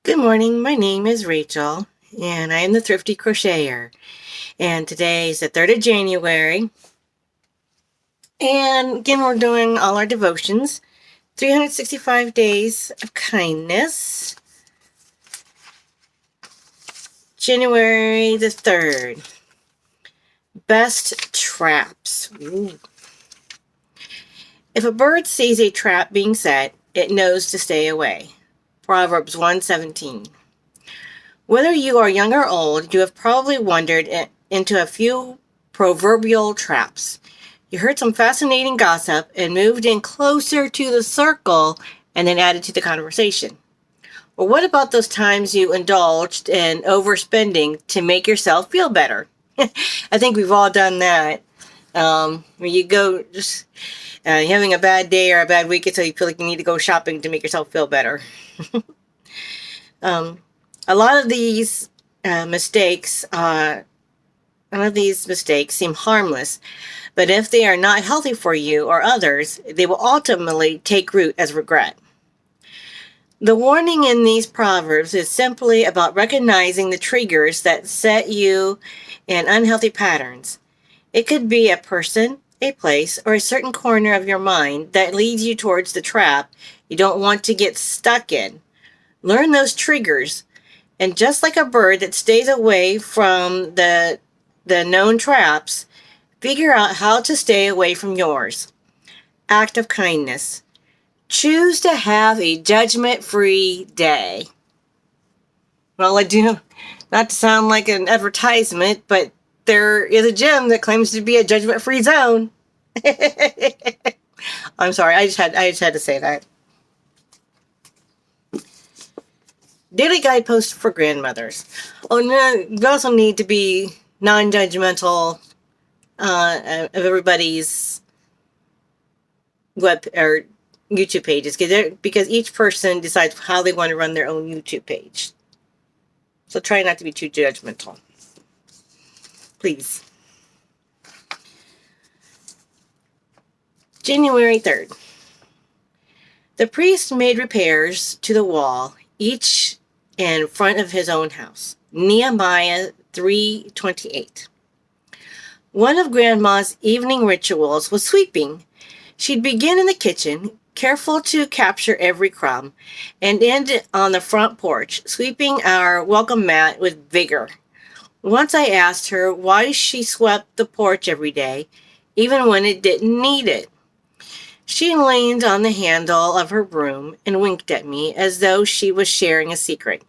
Good morning. My name is Rachel, and I am the Thrifty Crocheter. And today is the 3rd of January. And again, we're doing all our devotions. 365 Days of Kindness. January the 3rd. Best traps. Ooh. If a bird sees a trap being set, it knows to stay away. Proverbs 1:17. Whether you are young or old, you have probably wandered into a few proverbial traps. You heard some fascinating gossip and moved in closer to the circle and then added to the conversation. Or what about those times you indulged in overspending to make yourself feel better? I think we've all done that. When you go just you're having a bad day or a bad week, so you feel like you need to go shopping to make yourself feel better. A lot of these mistakes seem harmless, but if they are not healthy for you or others, they will ultimately take root as regret. The warning in these proverbs is simply about recognizing the triggers that set you in unhealthy patterns. It could be a person, a place, or a certain corner of your mind that leads you towards the trap you don't want to get stuck in. Learn those triggers, and just like a bird that stays away from the known traps, figure out how to stay away from yours. Act of kindness. Choose to have a judgment-free day. Well, I do, not to sound like an advertisement, but there is a gym that claims to be a judgment-free zone. I'm sorry, I just had to say that. Daily guideposts for grandmothers. Oh no, you also need to be non-judgmental of everybody's web or YouTube pages, because each person decides how they want to run their own YouTube page. So try not to be too judgmental, please. January 3rd. The priest made repairs to the wall, each in front of his own house. Nehemiah 3:28. One of Grandma's evening rituals was sweeping. She'd begin in the kitchen, careful to capture every crumb, and end on the front porch, sweeping our welcome mat with vigor. Once I asked her why she swept the porch every day, even when it didn't need it. She leaned on the handle of her broom and winked at me as though she was sharing a secret.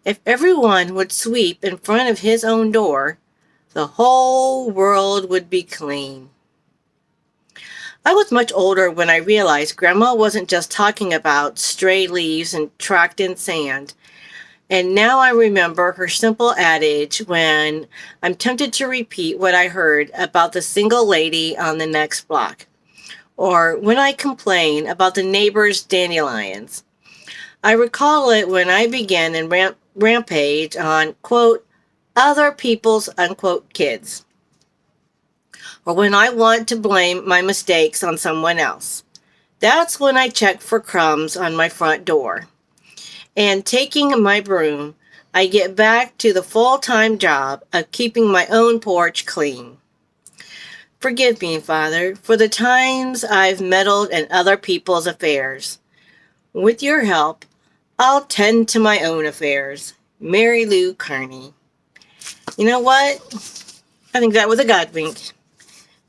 If everyone would sweep in front of his own door, the whole world would be clean. I was much older when I realized Grandma wasn't just talking about stray leaves and tracked in sand. And now I remember her simple adage when I'm tempted to repeat what I heard about the single lady on the next block, or when I complain about the neighbor's dandelions. I recall it when I began in rampage on, quote, other people's, unquote, kids, or when I want to blame my mistakes on someone else. That's when I check for crumbs on my front door. And taking my broom, I get back to the full-time job of keeping my own porch clean. Forgive me, Father, for the times I've meddled in other people's affairs. With your help, I'll tend to my own affairs. Mary Lou Kearney. You know what? I think that was a God wink,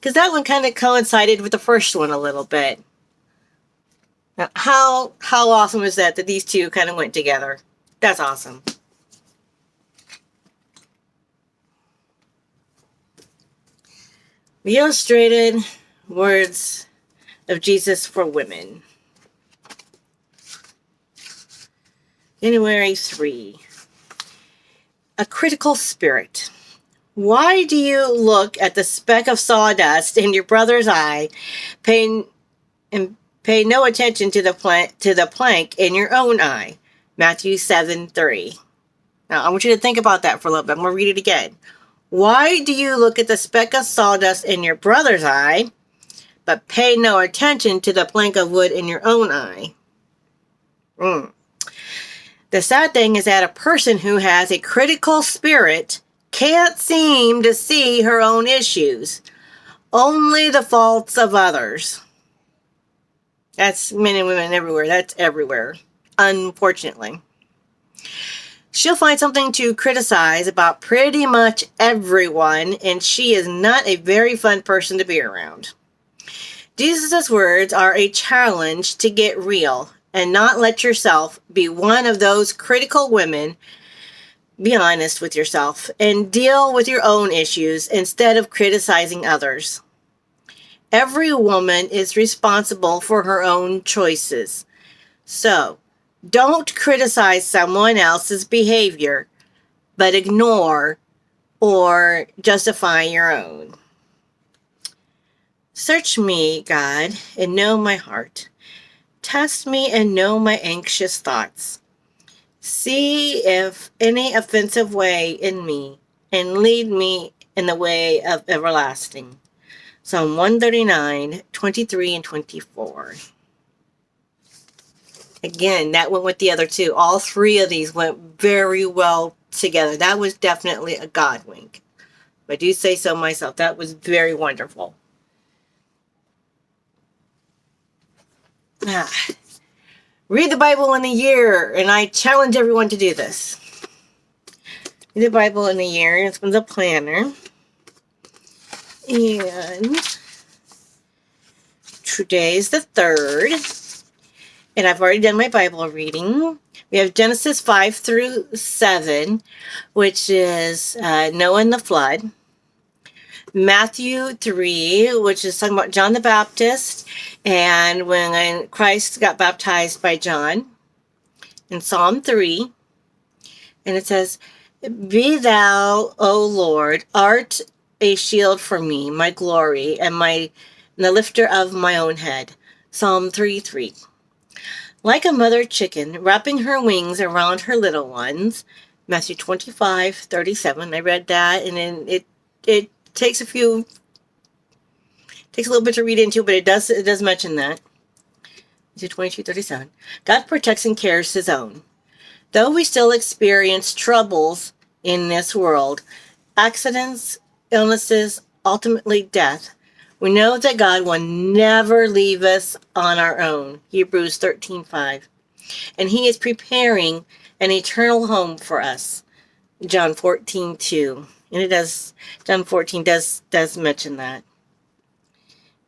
because that one kind of coincided with the first one a little bit. Now, how awesome is that these two kind of went together? That's awesome. The illustrated words of Jesus for women. January 3. A critical spirit. Why do you look at the speck of sawdust in your brother's eye, pay no attention to the plank in your own eye? Matthew 7:3. Now, I want you to think about that for a little bit. I'm going to read it again. Why do you look at the speck of sawdust in your brother's eye, but pay no attention to the plank of wood in your own eye? The sad thing is that a person who has a critical spirit can't seem to see her own issues, only the faults of others. That's men and women everywhere. That's everywhere, unfortunately. She'll find something to criticize about pretty much everyone, and she is not a very fun person to be around. Jesus' words are a challenge to get real and not let yourself be one of those critical women. Be honest with yourself and deal with your own issues instead of criticizing others. Every woman is responsible for her own choices. So, don't criticize someone else's behavior, but ignore or justify your own. Search me, God, and know my heart. Test me and know my anxious thoughts. See if any offensive way in me, and lead me in the way of everlasting. Psalm 139, 23 and 24. Again, that went with the other two. All three of these went very well together. That was definitely a God wink. If I do say so myself, that was very wonderful. Read the Bible in a year, and I challenge everyone to do this. Read the Bible in a year. This one's a planner. And today is the 3rd. And I've already done my Bible reading. We have Genesis 5 through 7, which is Noah and the flood. Matthew 3, which is talking about John the Baptist and when Christ got baptized by John. In Psalm 3, and it says, Be thou, O Lord, art a shield for me, my glory, and the lifter of my own head. Psalm 3:3. Like a mother chicken wrapping her wings around her little ones. Matthew 25:37. I read that, and then it takes a little bit to read into, but it does mention that. Matthew 22:37. God protects and cares his own. Though we still experience troubles in this world, accidents, illnesses, ultimately death, we know that God will never leave us on our own. Hebrews 13:5. And he is preparing an eternal home for us. John 14:2. And John 14 does mention that.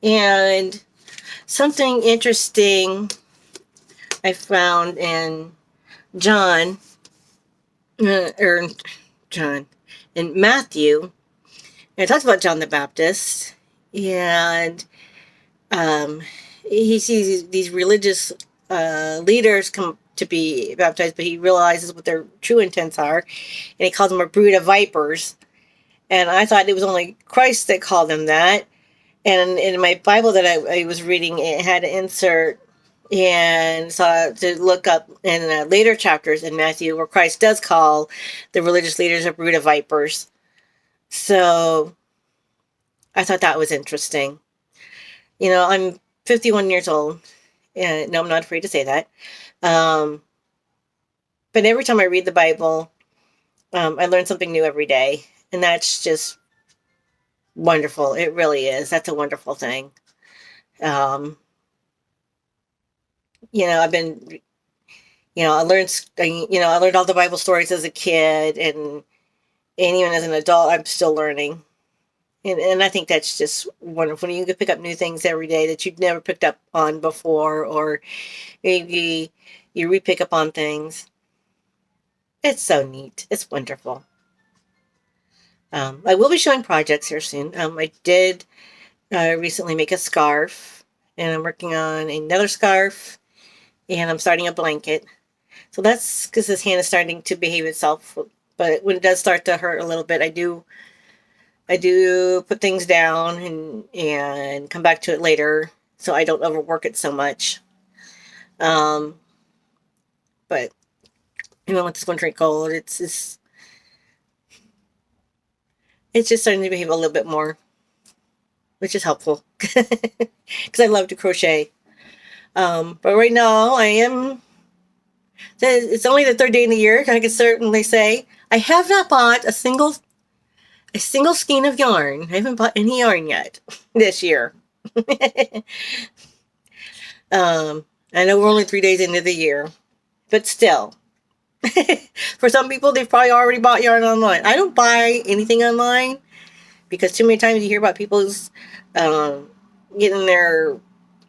And something interesting I found in in Matthew, and it talks about John the Baptist, and he sees these religious leaders come to be baptized, but he realizes what their true intents are, and he calls them a brood of vipers. And I thought it was only Christ that called them that. And in my Bible that I was reading, it had an insert, and so to look up in later chapters in Matthew where Christ does call the religious leaders a brood of vipers. So I thought that was interesting. You know, I'm 51 years old, and no, I'm not afraid to say that. But every time I read the Bible, I learn something new every day, and that's just wonderful. It really is. That's a wonderful thing. I've been, I learned all the Bible stories as a kid, and even as an adult, I'm still learning. And I think that's just wonderful. You can pick up new things every day that you've never picked up on before, or maybe you re-pick up on things. It's so neat. It's wonderful. I will be showing projects here soon. I did recently make a scarf, and I'm working on another scarf, and I'm starting a blanket. So that's because this hand is starting to behave itself. But when it does start to hurt a little bit, I do put things down and come back to it later, so I don't overwork it so much. But even with this winter cold, it's just starting to behave a little bit more, which is helpful because I love to crochet. But right now I am It's only the third day in the year. I can certainly say I have not bought a single skein of yarn. I haven't bought any yarn yet this year. I know we're only 3 days into the year, but still, for some people, they've probably already bought yarn online. I don't buy anything online because too many times you hear about people's getting their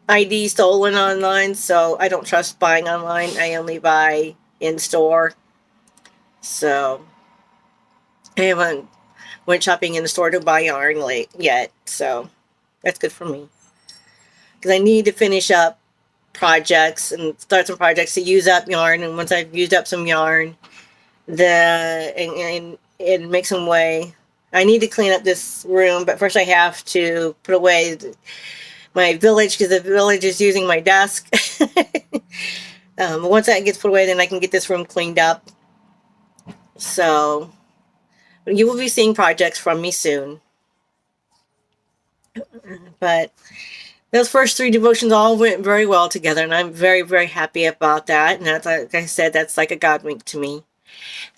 ID stolen online, so I don't trust buying online. I only buy in store. So I haven't went shopping in the store to buy yarn yet, so that's good for me. Because I need to finish up projects and start some projects to use up yarn, and once I've used up some yarn, and make some way. I need to clean up this room, but first I have to put away my village because the village is using my desk. Once that gets put away, then I can get this room cleaned up. So you will be seeing projects from me soon. But those first 3 devotions all went very well together, and I'm very, very happy about that. And that's, like I said, that's like a God wink to me.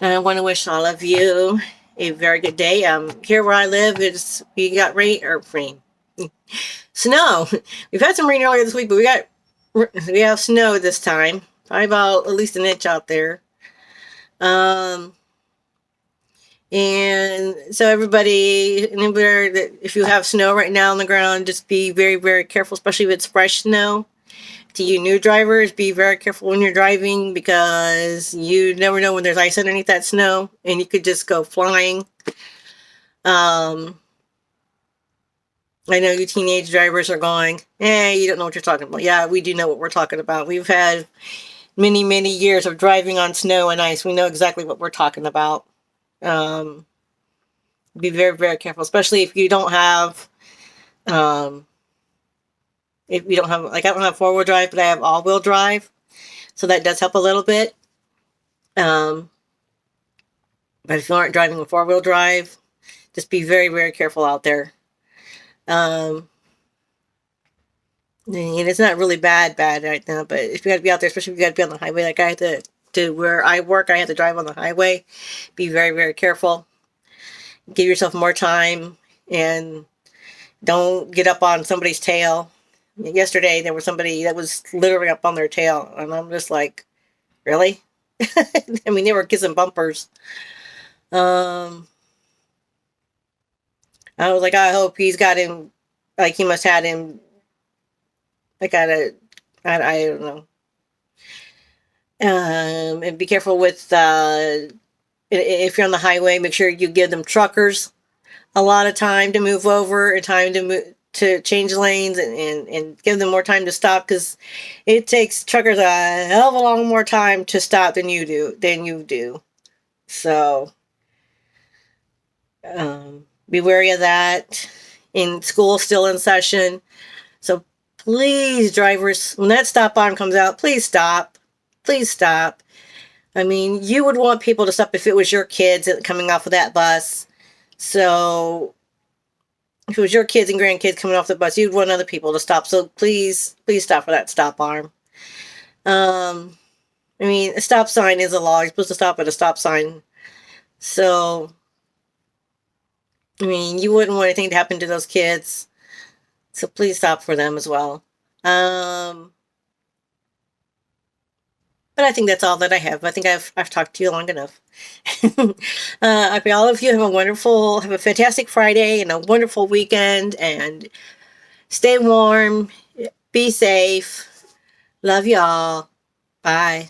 And I want to wish all of you a very good day. Here where I live, we got rain. Snow. We've had some rain earlier this week, but we have snow this time. Probably about at least an inch out there. And so everybody, if you have snow right now on the ground, just be very, very careful, especially if it's fresh snow. To you new drivers, be very careful when you're driving because you never know when there's ice underneath that snow and you could just go flying. I know you teenage drivers are going, you don't know what you're talking about. Yeah, we do know what we're talking about. We've had many, many years of driving on snow and ice. We know exactly what we're talking about. Be very, very careful, especially if you don't have, like I don't have 4-wheel drive, but I have all-wheel drive. So that does help a little bit. But if you aren't driving a 4-wheel drive, just be very, very careful out there. And it's not really bad right now, but if you got to be out there, especially if you got to be on the highway, like I had to where I work, I have to drive on the highway. Be very, very careful. Give yourself more time and don't get up on somebody's tail. Yesterday, there was somebody that was literally up on their tail, and I'm just like, really? I mean, they were kissing bumpers. I was like, I hope he's got him, like he must have had him, I don't know. And be careful with, if you're on the highway, make sure you give them truckers a lot of time to move over and time to change lanes and give them more time to stop because it takes truckers a hell of a long more time to stop than you do. So be wary of that. In school, still in session. So please, drivers, when that stop arm comes out, please stop. Please stop. I mean, you would want people to stop if it was your kids coming off of that bus. So if it was your kids and grandkids coming off the bus, you'd want other people to stop. So please, please stop for that stop arm. I mean, a stop sign is a law. You're supposed to stop at a stop sign. So, I mean, you wouldn't want anything to happen to those kids. So please stop for them as well. But I think that's all that I have. I think I've talked to you long enough. I hope all of you have a fantastic Friday and a wonderful weekend. And stay warm. Be safe. Love y'all. Bye.